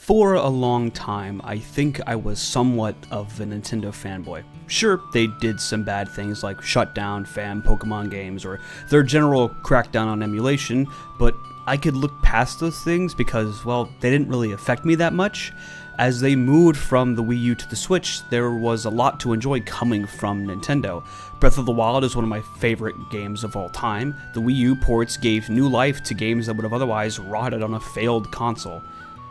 For a long time, I think I was somewhat of a Nintendo fanboy. Sure, they did some bad things like shut down fan Pokemon games or their general crackdown on emulation, but I could look past those things because, well, they didn't really affect me that much. As they moved from the Wii U to the Switch, there was a lot to enjoy coming from Nintendo. Breath of the Wild is one of my favorite games of all time. The Wii U ports gave new life to games that would have otherwise rotted on a failed console.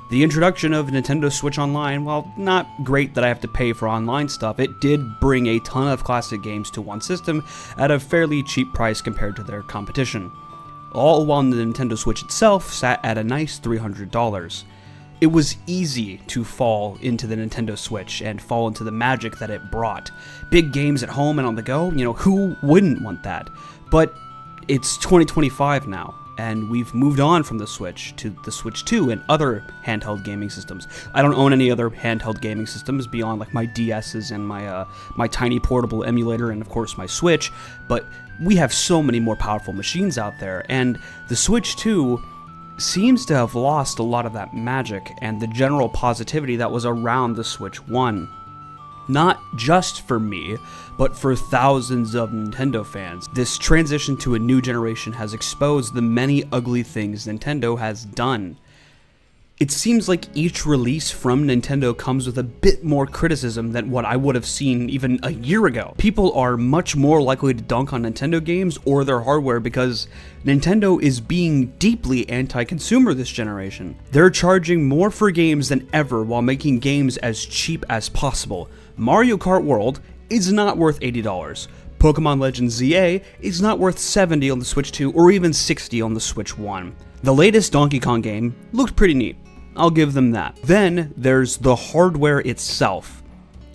The introduction of Nintendo Switch Online, while not great that I have to pay for online stuff, it did bring a ton of classic games to one system at a fairly cheap price compared to their competition. All while the Nintendo Switch itself sat at a nice $300. It was easy to fall into the Nintendo Switch and fall into the magic that it brought. Big games at home and on the go, who wouldn't want that? But it's 2025 now, and we've moved on from the Switch to the Switch 2 and other handheld gaming systems. I don't own any other handheld gaming systems beyond like my DS's and my tiny portable emulator and of course my Switch, but we have so many more powerful machines out there, and the Switch 2 seems to have lost a lot of that magic and the general positivity that was around the Switch 1. Not just for me, but for thousands of Nintendo fans. This transition to a new generation has exposed the many ugly things Nintendo has done. It seems like each release from Nintendo comes with a bit more criticism than what I would have seen even a year ago. People are much more likely to dunk on Nintendo games or their hardware because Nintendo is being deeply anti-consumer this generation. They're charging more for games than ever while making games as cheap as possible. Mario Kart World is not worth $80. Pokemon Legends ZA is not worth $70 on the Switch 2 or even $60 on the Switch 1. The latest Donkey Kong game looked pretty neat. I'll give them that. Then there's the hardware itself.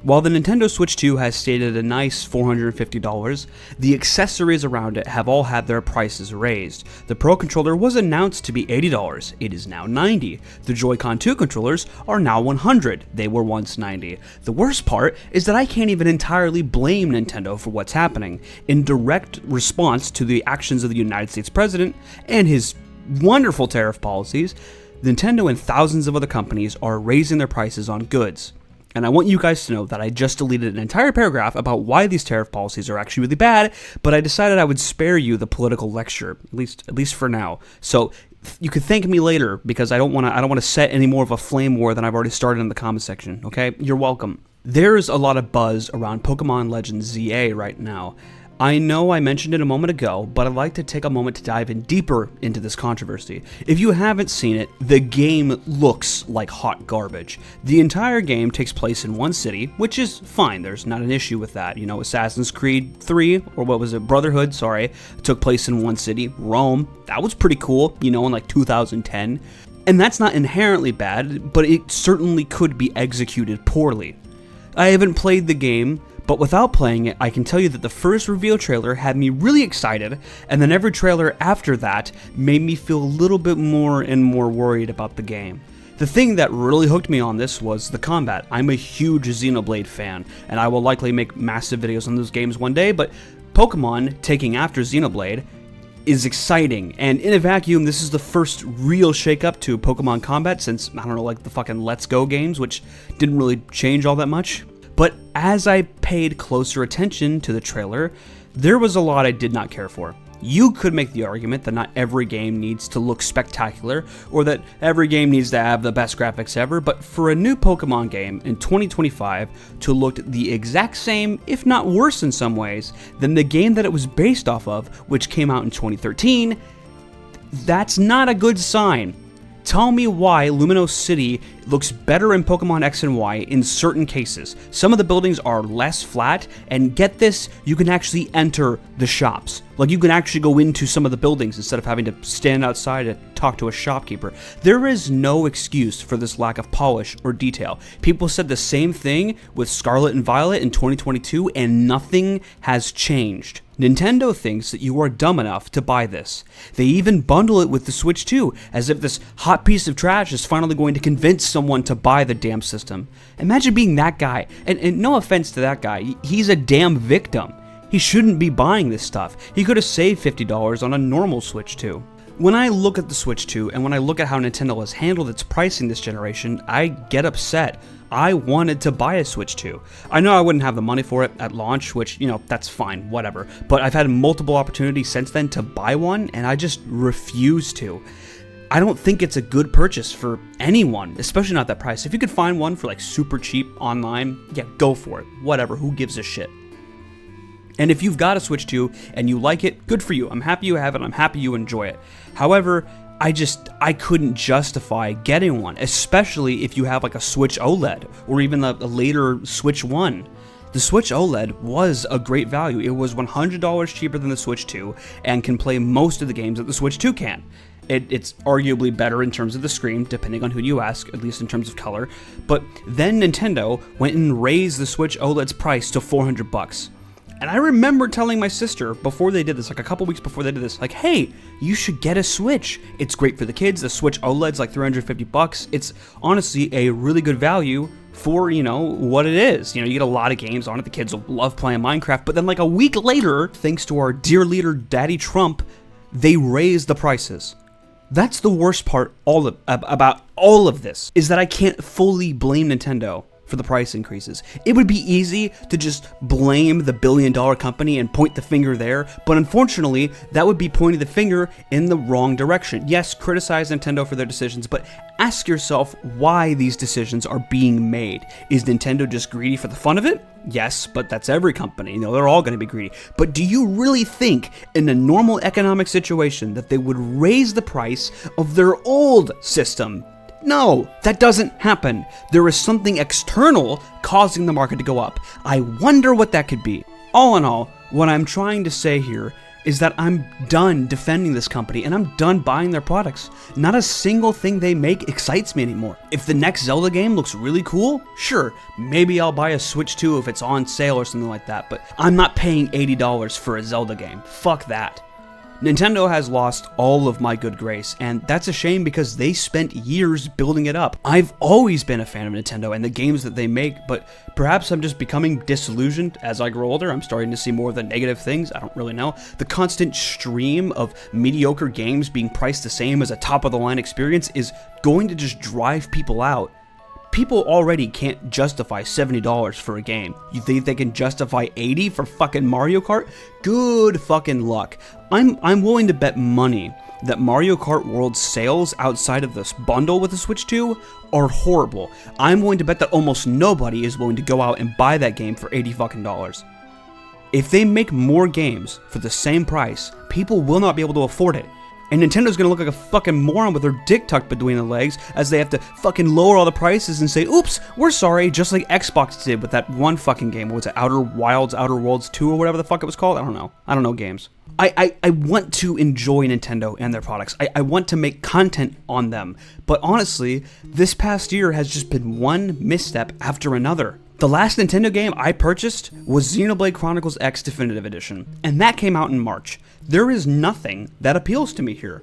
While the Nintendo Switch 2 has stayed at a nice $450, the accessories around it have all had their prices raised. The Pro Controller was announced to be $80, it is now $90. The Joy-Con 2 controllers are now $100, they were once $90. The worst part is that I can't even entirely blame Nintendo for what's happening. In direct response to the actions of the United States President and his wonderful tariff policies, Nintendo and thousands of other companies are raising their prices on goods. And I want you guys to know that I just deleted an entire paragraph about why these tariff policies are actually really bad, but I decided I would spare you the political lecture, at least for now. So you could thank me later because I don't want to set any more of a flame war than I've already started in the comment section, okay? You're welcome. There's a lot of buzz around Pokemon Legends ZA right now. I know I mentioned it a moment ago, but I'd like to take a moment to dive in deeper into this controversy. If you haven't seen it, the game looks like hot garbage. The entire game takes place in one city, which is fine, there's not an issue with that. Assassin's Creed 3, or what was it, Brotherhood, took place in one city, Rome. That was pretty cool, in like 2010. And that's not inherently bad, but it certainly could be executed poorly. I haven't played the game, but without playing it, I can tell you that the first reveal trailer had me really excited, and then every trailer after that made me feel a little bit more and more worried about the game. The thing that really hooked me on this was the combat. I'm a huge Xenoblade fan, and I will likely make massive videos on those games one day, but Pokemon taking after Xenoblade is exciting, and in a vacuum, this is the first real shake-up to Pokemon combat since, like the fucking Let's Go games, which didn't really change all that much. But as I paid closer attention to the trailer, there was a lot I did not care for. You could make the argument that not every game needs to look spectacular, or that every game needs to have the best graphics ever, but for a new Pokemon game in 2025 to look the exact same, if not worse in some ways, than the game that it was based off of, which came out in 2013, that's not a good sign. Tell me why Luminos City looks better in Pokemon X and Y in certain cases. Some of the buildings are less flat, and get this, you can actually enter the shops. Like, you can actually go into some of the buildings instead of having to stand outside to talk to a shopkeeper. There is no excuse for this lack of polish or detail. People said the same thing with Scarlet and Violet in 2022, and nothing has changed. Nintendo thinks that you are dumb enough to buy this. They even bundle it with the Switch 2, as if this hot piece of trash is finally going to convince someone to buy the damn system. Imagine being that guy, and no offense to that guy, he's a damn victim. He shouldn't be buying this stuff. He could have saved $50 on a normal Switch 2. When I look at the Switch 2 and when I look at how Nintendo has handled its pricing this generation, I get upset. I wanted to buy a Switch 2. I know I wouldn't have the money for it at launch, which, that's fine, whatever. But I've had multiple opportunities since then to buy one, and I just refuse to. I don't think it's a good purchase for anyone, especially not that price. If you could find one for like super cheap online, yeah, go for it. Whatever, who gives a shit? And if you've got a Switch 2 and you like it, good for you. I'm happy you have it. I'm happy you enjoy it. However, I couldn't justify getting one, especially if you have like a Switch OLED or even a later Switch 1. The Switch OLED was a great value. It was $100 cheaper than the Switch 2 and can play most of the games that the Switch 2 can. It's arguably better in terms of the screen, depending on who you ask, at least in terms of color. But then Nintendo went and raised the Switch OLED's price to $400. And I remember telling my sister before they did this, like a couple weeks before they did this, like, hey, you should get a Switch. It's great for the kids. The Switch OLED's like $350. It's honestly a really good value for, what it is. You get a lot of games on it. The kids will love playing Minecraft. But then like a week later, thanks to our dear leader, Daddy Trump, they raised the prices. That's the worst part about all of this, is that I can't fully blame Nintendo for the price increases. It would be easy to just blame the billion-dollar company and point the finger there, but unfortunately, that would be pointing the finger in the wrong direction. Yes, criticize Nintendo for their decisions, but ask yourself why these decisions are being made. Is Nintendo just greedy for the fun of it? Yes, but that's every company. They're all going to be greedy. But do you really think in a normal economic situation that they would raise the price of their old system? No, that doesn't happen. There is something external causing the market to go up. I wonder what that could be. All in all, what I'm trying to say here is that I'm done defending this company and I'm done buying their products. Not a single thing they make excites me anymore. If the next Zelda game looks really cool, sure, maybe I'll buy a Switch 2 if it's on sale or something like that, but I'm not paying $80 for a Zelda game. Fuck that. Nintendo has lost all of my good grace, and that's a shame because they spent years building it up. I've always been a fan of Nintendo and the games that they make, but perhaps I'm just becoming disillusioned as I grow older. I'm starting to see more of the negative things. I don't really know. The constant stream of mediocre games being priced the same as a top-of-the-line experience is going to just drive people out. People already can't justify $70 for a game. You think they can justify $80 for fucking Mario Kart? Good fucking luck. I'm willing to bet money that Mario Kart World's sales outside of this bundle with the Switch 2 are horrible. I'm willing to bet that almost nobody is willing to go out and buy that game for $80 fucking dollars. If they make more games for the same price, people will not be able to afford it. And Nintendo's gonna look like a fucking moron with their dick tucked between their legs as they have to fucking lower all the prices and say, oops, we're sorry, just like Xbox did with that one fucking game. What was it, Outer Worlds 2 or whatever the fuck it was called? I don't know. I don't know games. I want to enjoy Nintendo and their products. I want to make content on them. But honestly, this past year has just been one misstep after another. The last Nintendo game I purchased was Xenoblade Chronicles X Definitive Edition, and that came out in March. There is nothing that appeals to me here.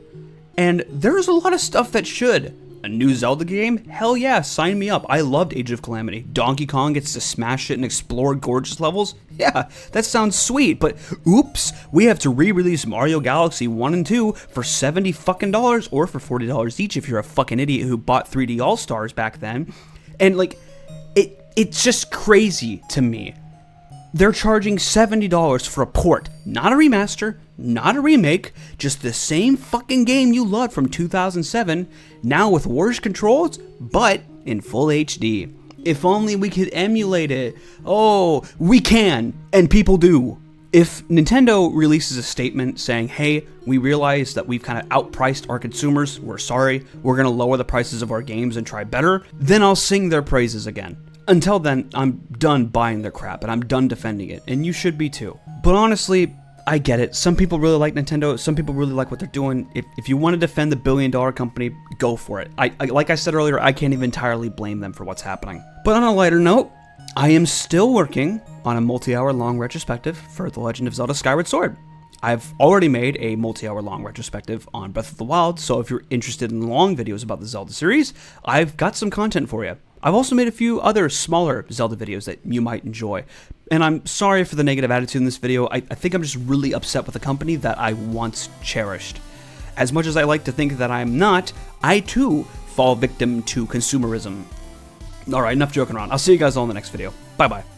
And there's a lot of stuff that should. A new Zelda game? Hell yeah, sign me up. I loved Age of Calamity. Donkey Kong gets to smash it and explore gorgeous levels? Yeah, that sounds sweet, but oops, we have to re-release Mario Galaxy 1 and 2 for $70 fucking dollars, or for $40 each if you're a fucking idiot who bought 3D All-Stars back then. And like, it's just crazy to me. They're charging $70 for a port, not a remaster, not a remake, just the same fucking game you loved from 2007, now with worse controls, but in full HD. If only we could emulate it. Oh, we can, and people do. If Nintendo releases a statement saying, hey, we realize that we've kind of outpriced our consumers, we're sorry, we're going to lower the prices of our games and try better, then I'll sing their praises again. Until then, I'm done buying their crap, and I'm done defending it, and you should be too. But honestly, I get it. Some people really like Nintendo, some people really like what they're doing. If you want to defend the billion-dollar company, go for it. Like I said earlier, I can't even entirely blame them for what's happening. But on a lighter note, I am still working on a multi-hour long retrospective for The Legend of Zelda Skyward Sword. I've already made a multi-hour long retrospective on Breath of the Wild, so if you're interested in long videos about the Zelda series, I've got some content for you. I've also made a few other smaller Zelda videos that you might enjoy. And I'm sorry for the negative attitude in this video. I think I'm just really upset with a company that I once cherished. as much as I like to think that I'm not, I too fall victim to consumerism. Alright, enough joking around. I'll see you guys all in the next video. Bye-bye.